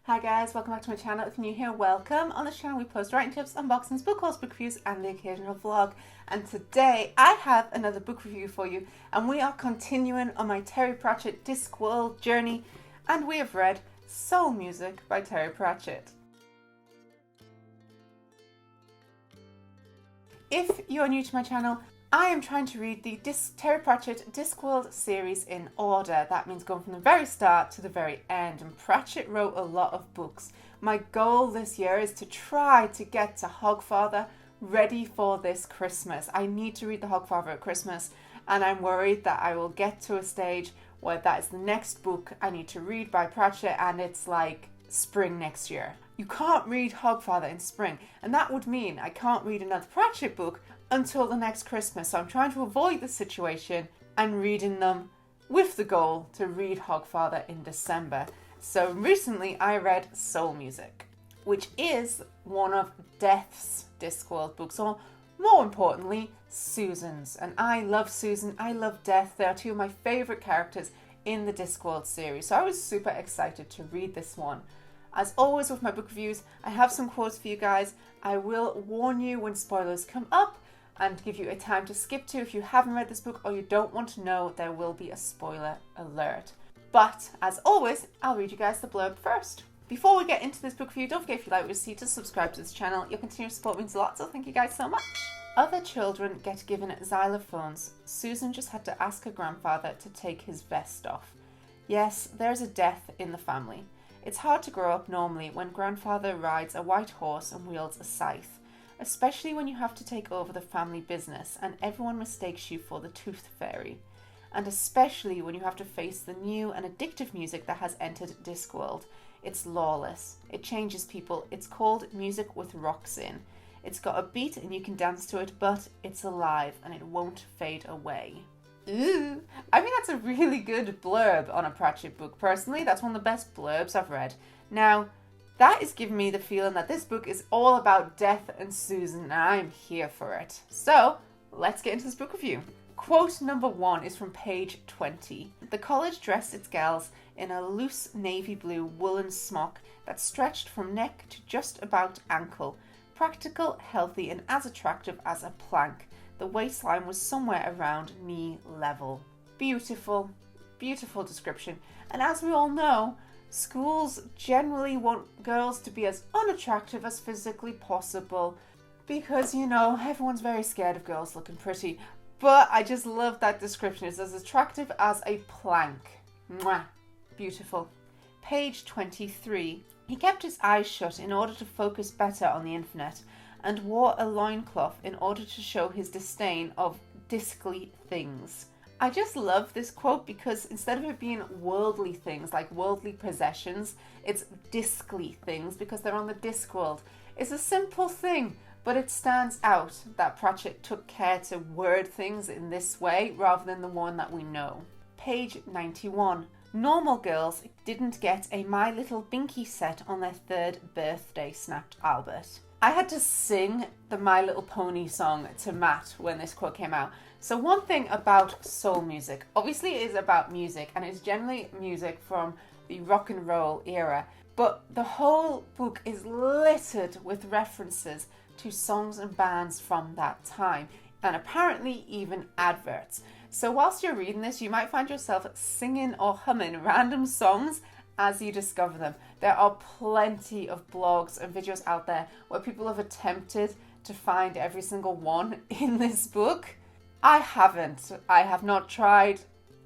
Hi guys, welcome back to my channel. If you're new here, welcome. On this channel we post writing tips, unboxings, book hauls, book reviews and the occasional vlog. And today I have another book review for you, and we are continuing on my Terry Pratchett Discworld journey, and we have read Soul Music by Terry Pratchett. If you're new to my channel, I am trying to read the Terry Pratchett Discworld series in order. That means going from the very start to the very end. And Pratchett wrote a lot of books. My goal this year is to try to get to Hogfather ready for this Christmas. I need to read the Hogfather at Christmas, and I'm worried that I will get to a stage where that is the next book I need to read by Pratchett, and it's like spring next year. You can't read Hogfather in spring, and that would mean I can't read another Pratchett book until the next Christmas. So I'm trying to avoid the situation and reading them with the goal to read Hogfather in December. So recently I read Soul Music, which is one of Death's Discworld books, or more importantly, Susan's. And I love Susan, I love Death. They are two of my favourite characters in the Discworld series. So I was super excited to read this one. As always with my book reviews, I have some quotes for you guys. I will warn you when spoilers come up and give you a time to skip to if you haven't read this book or you don't want to know there will be a spoiler alert. But as always, I'll read you guys the blurb first. Before we get into this book review, don't forget if you like what you see to subscribe to this channel. Your continued support means a lot, so thank you guys so much. Other children get given xylophones. Susan just had to ask her grandfather to take his vest off. Yes, there's a death in the family. It's hard to grow up normally when grandfather rides a white horse and wields a scythe, especially when you have to take over the family business and everyone mistakes you for the tooth fairy, and especially when you have to face the new and addictive music that has entered Discworld. It's lawless, it changes people, it's called music with rocks in. It's got a beat and you can dance to it, but it's alive and it won't fade away. Ooh, I mean, that's a really good blurb on a Pratchett book. Personally, that's one of the best blurbs I've read. Now, that is giving me the feeling that this book is all about Death and Susan, and I'm here for it. So, let's get into this book review. Quote number 1 is from page 20. The college dressed its gals in a loose navy blue woolen smock that stretched from neck to just about ankle. Practical, healthy, and as attractive as a plank. The waistline was somewhere around knee level. Beautiful, beautiful description. And as we all know, schools generally want girls to be as unattractive as physically possible because, you know, everyone's very scared of girls looking pretty. But I just love that description. It's as attractive as a plank. Mwah. Beautiful. Page 23. He kept his eyes shut in order to focus better on the infinite, and wore a loincloth in order to show his disdain of discly things. I just love this quote because instead of it being worldly things, like worldly possessions, it's discly things because they're on the Discworld. It's a simple thing, but it stands out that Pratchett took care to word things in this way rather than the one that we know. Page 91. Normal girls didn't get a My Little Binky set on their 3rd birthday, snapped Albert. I had to sing the My Little Pony song to Matt when this quote came out. So one thing about soul music, obviously it is about music, and it's generally music from the rock and roll era, but the whole book is littered with references to songs and bands from that time, and apparently even adverts. So whilst you're reading this, you might find yourself singing or humming random songs as you discover them. There are plenty of blogs and videos out there where people have attempted to find every single one in this book. I haven't. I have not tried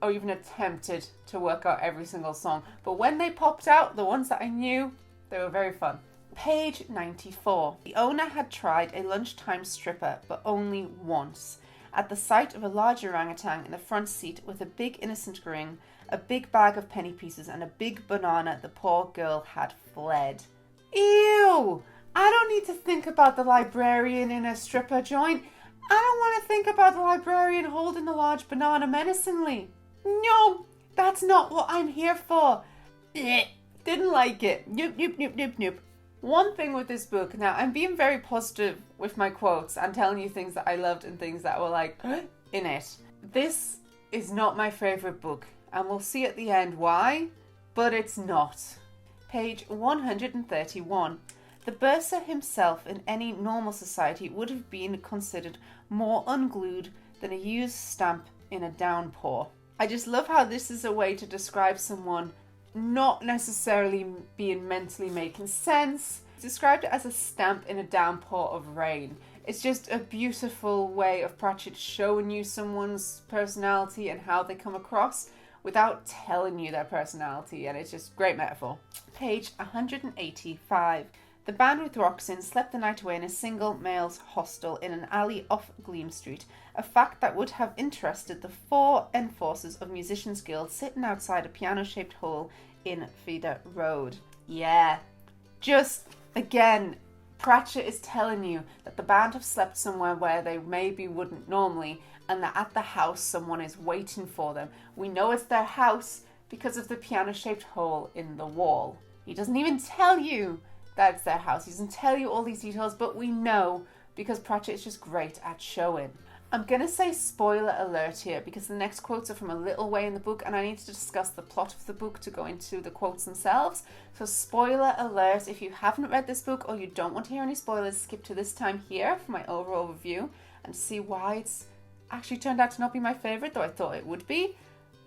or even attempted to work out every single song. But when they popped out, the ones that I knew, they were very fun. Page 94. The owner had tried a lunchtime stripper, but only once. At the sight of a large orangutan in the front seat with a big innocent grin, a big bag of penny pieces and a big banana, the poor girl had fled. Ew! I don't need to think about the librarian in a stripper joint. I don't want to think about the librarian holding a large banana menacingly. No, that's not what I'm here for. Didn't like it. Nope, nope, nope, nope, nope. One thing with this book, now I'm being very positive with my quotes and telling you things that I loved and things that were like in it. This is not my favourite book, and we'll see at the end why, but it's not. Page 131. The bursar himself in any normal society would have been considered more unglued than a used stamp in a downpour. I just love how this is a way to describe someone not necessarily being mentally making sense. It's described as a stamp in a downpour of rain. It's just a beautiful way of Pratchett showing you someone's personality and how they come across without telling you their personality, and it's just great metaphor. Page 185. The band with Roxin slept the night away in a single male's hostel in an alley off Gleam Street, a fact that would have interested the 4 enforcers of Musicians' Guild sitting outside a piano-shaped hole in Feeder Road. Yeah, just, again, Pratchett is telling you that the band have slept somewhere where they maybe wouldn't normally, and that at the house someone is waiting for them. We know it's their house because of the piano-shaped hole in the wall. He doesn't even tell you that it's their house. He doesn't tell you all these details, but we know because Pratchett is just great at showing. I'm going to say spoiler alert here because the next quotes are from a little way in the book and I need to discuss the plot of the book to go into the quotes themselves. So spoiler alert, if you haven't read this book or you don't want to hear any spoilers, skip to this time here for my overall review and see why it's actually turned out to not be my favourite, though I thought it would be.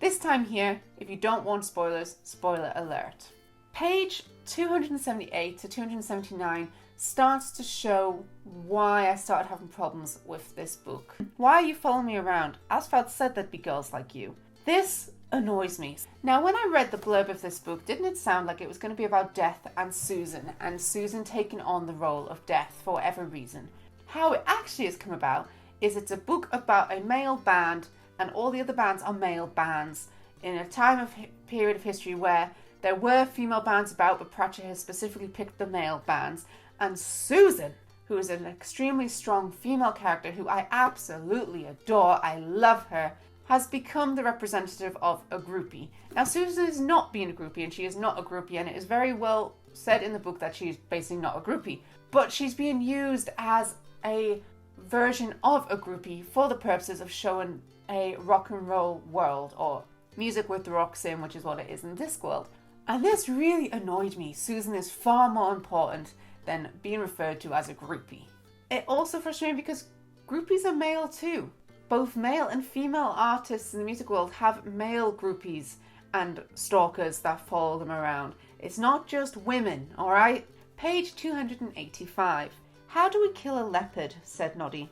This time here, if you don't want spoilers, spoiler alert. Page 278 to 279 starts to show why I started having problems with this book. Why are you following me around? Asphalt said there'd be girls like you. This annoys me. Now, when I read the blurb of this book, didn't it sound like it was going to be about Death and Susan taking on the role of Death for whatever reason? How it actually has come about is it's a book about a male band and all the other bands are male bands in a period of history where there were female bands about, but Pratchett has specifically picked the male bands. And Susan, who is an extremely strong female character who I absolutely adore, I love her, has become the representative of a groupie. Now, Susan is not being a groupie, and she is not a groupie, and it is very well said in the book that she's basically not a groupie. But she's being used as a version of a groupie for the purposes of showing a rock and roll world, or music with rocks in, which is what it is in Discworld. And this really annoyed me. Susan is far more important than being referred to as a groupie. It also frustrated me because groupies are male too. Both male and female artists in the music world have male groupies and stalkers that follow them around. It's not just women, alright? Page 285. How do we kill a leopard? Said Noddy.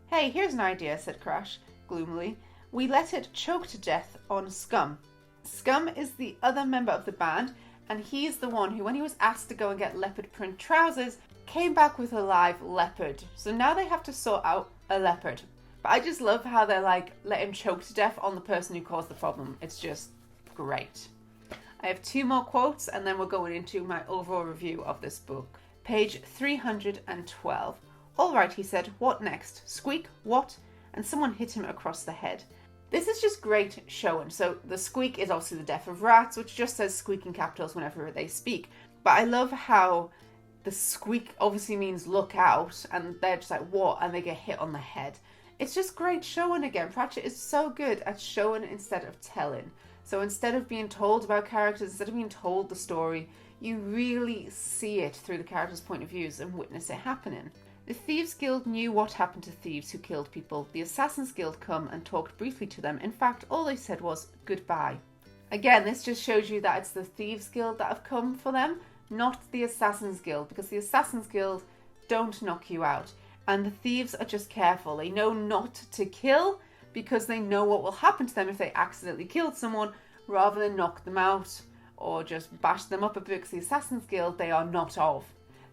Hey, here's an idea, said Crash, gloomily. We let it choke to death on Scum. Scum is the other member of the band, and he's the one who, when he was asked to go and get leopard print trousers, came back with a live leopard. So now they have to sort out a leopard. But I just love how they're like, let him choke to death on the person who caused the problem. It's just great. I have 2 more quotes and then we're going into my overall review of this book. Page 312. All right, he said, what next? Squeak, what? And someone hit him across the head. This is just great showing. So the squeak is obviously the death of rats, which just says squeak in capitals whenever they speak. But I love how the squeak obviously means look out, and they're just like, what? And they get hit on the head. It's just great showing again. Pratchett is so good at showing instead of telling. So instead of being told about characters, instead of being told the story, you really see it through the characters' point of views and witness it happening. The Thieves' Guild knew what happened to thieves who killed people. The Assassins' Guild come and talked briefly to them. In fact, all they said was goodbye. Again, this just shows you that it's the Thieves' Guild that have come for them, not the Assassins' Guild, because the Assassins' Guild don't knock you out. And the thieves are just careful. They know not to kill because they know what will happen to them if they accidentally killed someone, rather than knock them out or just bash them up a bit, because the Assassins' Guild they are not of.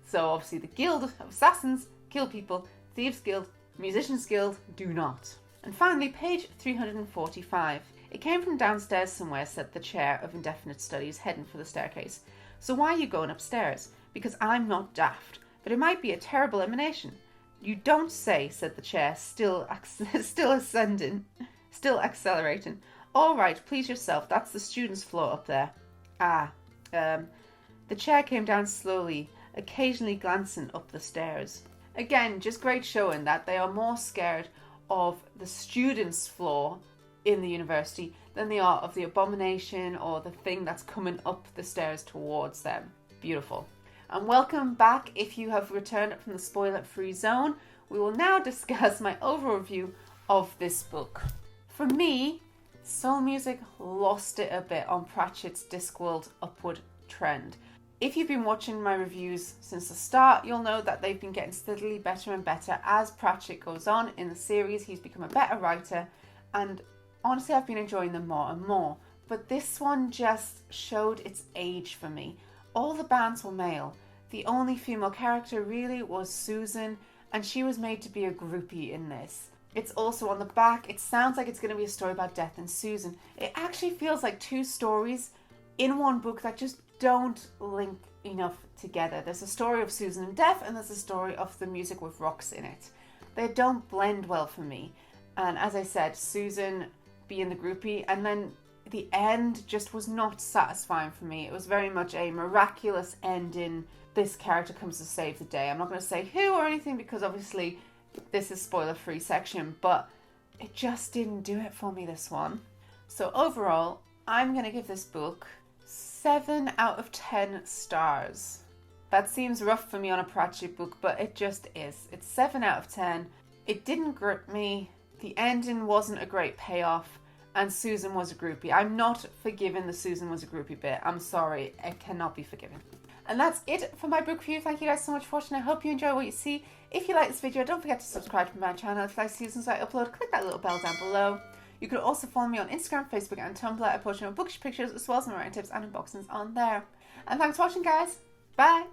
So obviously the Guild of Assassins kill people, Thieves' Guild, Musicians' Guild do not. And finally, page 345. It came from downstairs somewhere, said the chair of indefinite studies, heading for the staircase. So why are you going upstairs? Because I'm not daft, but it might be a terrible emanation. You don't say, said the chair, still accelerating. All right, please yourself, that's the students' floor up there. The chair came down slowly, occasionally glancing up the stairs. Again, just great showing that they are more scared of the students' floor in the university than they are of the abomination or the thing that's coming up the stairs towards them. Beautiful. And welcome back if you have returned from the spoiler-free zone. We will now discuss my overall review of this book. For me, soul music lost it a bit on Pratchett's Discworld upward trend. If you've been watching my reviews since the start, you'll know that they've been getting steadily better and better as Pratchett goes on in the series. He's become a better writer, and honestly, I've been enjoying them more and more. But this one just showed its age for me. All the bands were male. The only female character really was Susan, and she was made to be a groupie in this. It's also on the back. It sounds like it's going to be a story about death and Susan. It actually feels like two stories in one book that just don't link enough together. There's a story of Susan and death, and there's a story of the music with rocks in it. They don't blend well for me. And as I said, Susan being the groupie, and then the end just was not satisfying for me. It was very much a miraculous ending. This character comes to save the day. I'm not going to say who or anything because obviously this is spoiler-free section, but it just didn't do it for me, this one. So overall, I'm going to give this book 7 out of 10 stars. That seems rough for me on a Pratchett book, but it just is. It's 7 out of 10. It didn't grip me. The ending wasn't a great payoff, and Susan was a groupie. I'm not forgiving the Susan was a groupie bit. I'm sorry, it cannot be forgiven. And that's it for my book review. Thank you guys so much for watching. I hope you enjoy what you see. If you like this video, don't forget to subscribe to my channel. If you like to see since I upload, click that little bell down below. You can also follow me on Instagram, Facebook and Tumblr. I post my bookish pictures as well as my writing tips and unboxings on there. And thanks for watching, guys. Bye!